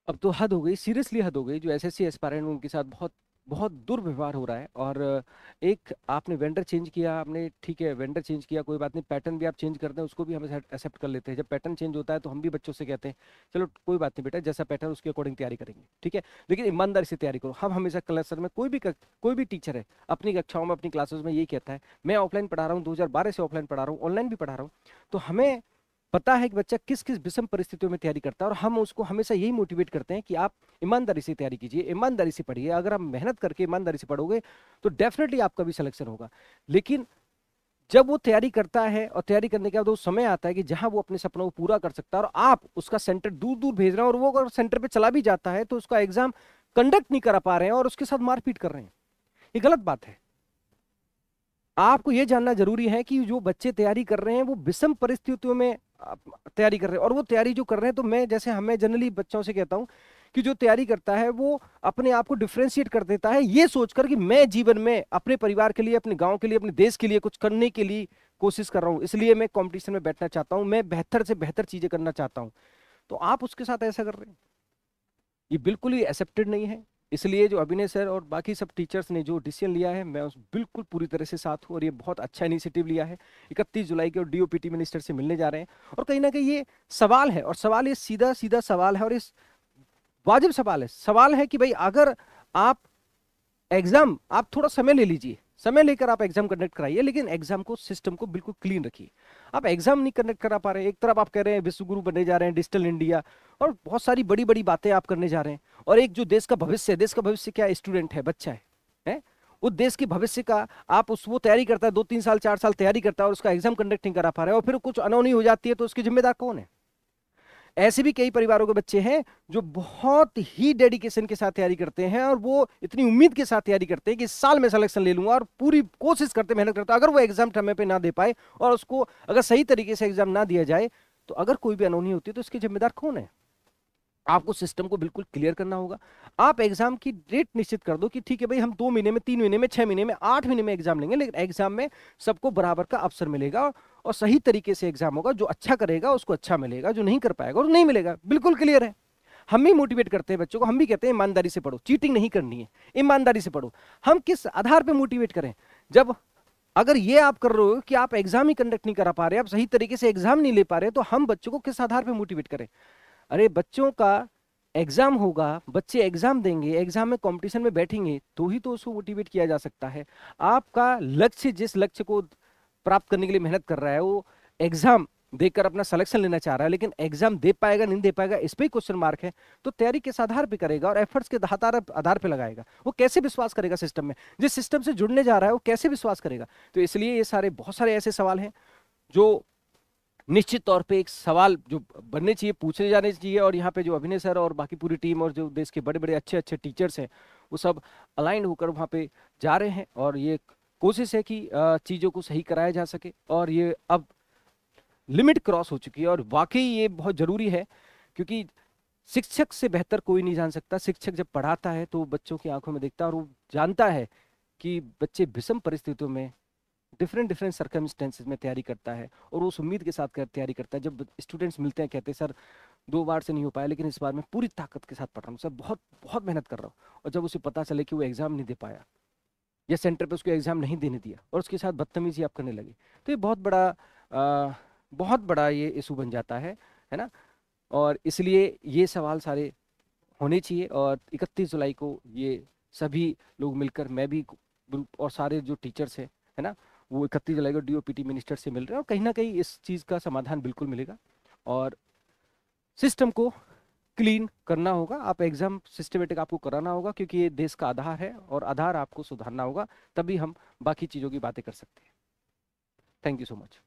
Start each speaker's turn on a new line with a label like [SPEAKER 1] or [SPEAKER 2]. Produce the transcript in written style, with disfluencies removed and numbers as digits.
[SPEAKER 1] अब तो हद हो गई, सीरियसली हद हो गई। जो एसएससी एस्पायरेंट उनके साथ बहुत बहुत दुर्व्यवहार हो रहा है। और एक आपने वेंडर चेंज किया, आपने ठीक है वेंडर चेंज किया, कोई बात नहीं, पैटर्न भी आप चेंज करते हैं उसको भी हम एक्सेप्ट कर लेते हैं। जब पैटर्न चेंज होता है तो हम भी बच्चों से कहते हैं चलो कोई बात नहीं बेटा, जैसा पैटर्न उसके अकॉर्डिंग तैयारी करेंगे, ठीक है, लेकिन ईमानदारी से तैयारी करो। हम हमेशा क्लास में कोई भी टीचर है अपनी कक्षाओं में अपनी क्लासेस में यही कहता है, मैं ऑफलाइन पढ़ा रहा हूँ, 2012 से ऑफलाइन पढ़ा रहा हूँ, ऑनलाइन भी पढ़ा रहा हूँ, तो हमें पता है कि बच्चा किस किस विषम परिस्थितियों में तैयारी करता है, और हम उसको हमेशा यही मोटिवेट करते हैं कि आप ईमानदारी से तैयारी कीजिए, ईमानदारी से पढ़िए। अगर आप मेहनत करके ईमानदारी से पढ़ोगे तो डेफिनेटली आपका भी सिलेक्शन होगा। लेकिन जब वो तैयारी करता है और तैयारी करने के बाद वो समय आता है कि जहां वो अपने सपनों को पूरा कर सकता है, और आप उसका सेंटर दूर दूर भेज रहे हैं, और वो अगर सेंटर पे चला भी जाता है तो उसका एग्जाम कंडक्ट नहीं करा पा रहे हैं और उसके साथ मारपीट कर रहे हैं, ये गलत बात है। आपको यह जानना जरूरी है कि जो बच्चे तैयारी कर रहे हैं वो विषम परिस्थितियों में तैयारी कर रहे हैं, और वो तैयारी जो कर रहे हैं, तो मैं जैसे हमें जनरली बच्चों से कहता हूं कि जो तैयारी करता है वो अपने आप को डिफ्रेंशिएट कर देता है ये सोचकर कि मैं जीवन में अपने परिवार के लिए, अपने गांव के लिए, अपने देश के लिए कुछ करने के लिए कोशिश कर रहा हूं, इसलिए मैं कंपटीशन में बैठना चाहता हूं, मैं बेहतर से बेहतर चीजें करना चाहता हूं। तो आप उसके साथ ऐसा कर रहे हैं, ये बिल्कुल ही एक्सेप्टेड नहीं है। इसलिए जो अभिनय सर और बाकी सब टीचर्स ने जो डिसीजन लिया है, मैं उस बिल्कुल पूरी तरह से साथ हूँ, और ये बहुत अच्छा इनिशिएटिव लिया है। 31 जुलाई के और डीओपीटी मिनिस्टर से मिलने जा रहे हैं, और कहीं ना कहीं ये सवाल है, और सवाल ये सीधा सीधा सवाल है, और इस वाजिब सवाल है कि भाई अगर आप एग्जाम, आप थोड़ा समय ले लीजिए, समय लेकर आप एग्जाम कंडक्ट कराइए, लेकिन एग्जाम को सिस्टम को बिल्कुल क्लीन रखिए। आप एग्जाम नहीं कंडक्ट करा पा रहे हैं, एक तरफ आप कह रहे हैं विश्वगुरु बनने जा रहे हैं, डिजिटल इंडिया, और बहुत सारी बड़ी बड़ी बातें आप करने जा रहे हैं, और एक जो देश का भविष्य है, देश का भविष्य क्या, स्टूडेंट है, बच्चा है? उस देश के भविष्य का आप उस वो तैयारी करता है, 2-3 साल 4 साल तैयारी करता है, और उसका एग्जाम कंडक्ट नहीं करा पा रहे, और फिर कुछ अनहोनी हो जाती है, तो उसकी जिम्मेदार कौन है? ऐसे भी कई परिवारों के बच्चे हैं जो बहुत ही डेडिकेशन के साथ तैयारी करते हैं, और वो इतनी उम्मीद के साथ तैयारी करते हैं कि इस साल में सिलेक्शन ले लूंगा, और पूरी कोशिश करते, मेहनत करते, अगर वो एग्जाम समय पे ना दे पाए और उसको अगर सही तरीके से एग्जाम ना दिया जाए, तो अगर कोई भी अनहोनी होती है तो इसके जिम्मेदार कौन है? आपको सिस्टम को बिल्कुल क्लियर करना होगा। आप एग्जाम की डेट निश्चित कर दो कि ठीक है भाई, हम 2 महीने में, 3 महीने में, 6 महीने में, 8 महीने में एग्जाम लेंगे, लेकिन एग्जाम में सबको बराबर का अवसर मिलेगा, और सही तरीके से एग्जाम होगा। जो अच्छा करेगा उसको अच्छा मिलेगा, जो नहीं कर पाएगा उसको नहीं मिलेगा। बिल्कुल क्लियर है। हम भी मोटिवेट करते हैं बच्चों को, हम भी कहते हैं ईमानदारी से पढ़ो, चीटिंग नहीं करनी है, ईमानदारी से पढ़ो। हम किस आधार पर मोटिवेट करें? जब अगर ये आप कर रहे हो कि आप एग्जाम ही कंडक्ट नहीं करा पा रहे, आप सही तरीके से एग्जाम नहीं ले पा रहे, तो हम बच्चों को किस आधार पर मोटिवेट करें? अरे बच्चों का एग्जाम होगा, बच्चे एग्जाम देंगे, एग्जाम में कंपटीशन में बैठेंगे, तो ही तो उसको मोटिवेट किया जा सकता है। आपका लक्ष्य, जिस लक्ष्य को प्राप्त करने के लिए मेहनत कर रहा है, वो एग्जाम देकर अपना सिलेक्शन लेना चाह रहा है, लेकिन एग्जाम दे पाएगा नहीं दे पाएगा इस पे ही क्वेश्चन मार्क है, तो तैयारी किस आधार पे करेगा और एफर्ट्स के आधार पे लगाएगा? वो कैसे विश्वास करेगा सिस्टम में? जिस सिस्टम से जुड़ने जा रहा है वो कैसे विश्वास करेगा? तो इसलिए ये सारे बहुत सारे ऐसे सवाल हैं जो निश्चित तौर पे एक सवाल जो बनने चाहिए, पूछे जाने चाहिए, और यहाँ पे जो अभिनय सर और बाकी पूरी टीम और जो देश के बड़े बड़े अच्छे अच्छे टीचर्स हैं, वो सब अलाइंड होकर वहाँ पे जा रहे हैं, और ये कोशिश है कि चीज़ों को सही कराया जा सके। और ये अब लिमिट क्रॉस हो चुकी है, और वाकई ये बहुत जरूरी है, क्योंकि शिक्षक से बेहतर कोई नहीं जान सकता। शिक्षक जब पढ़ाता है तो बच्चों की आंखों में देखता है, और वो जानता है कि बच्चे विषम परिस्थितियों में, डिफरेंट डिफरेंट सर्कमस्टेंसेस में तैयारी करता है, और उस उम्मीद के साथ तैयारी करता है। जब स्टूडेंट्स मिलते हैं कहते हैं सर 2 बार से नहीं हो पाया, लेकिन इस बार मैं पूरी ताकत के साथ पढ़ रहा हूँ सर, बहुत बहुत मेहनत कर रहा हूँ। और जब उसे पता चले कि वो एग्जाम नहीं दे पाया, या सेंटर पे उसको एग्जाम नहीं देने दिया, और उसके साथ बदतमीजी आप करने लगे, तो ये बहुत बड़ा ये इशू बन जाता है ना। और इसलिए ये सवाल सारे होने चाहिए, और 31 जुलाई को ये सभी लोग मिलकर, मैं भी और सारे जो टीचर्स हैं, है ना, वो 31 जुलाई को डीओपीटी मिनिस्टर से मिल रहे हैं, और कहीं ना कहीं इस चीज़ का समाधान बिल्कुल मिलेगा। और सिस्टम को क्लीन करना होगा, आप एग्जाम सिस्टमेटिक आपको कराना होगा, क्योंकि ये देश का आधार है, और आधार आपको सुधारना होगा, तभी हम बाकी चीज़ों की बातें कर सकते हैं। Thank you so much.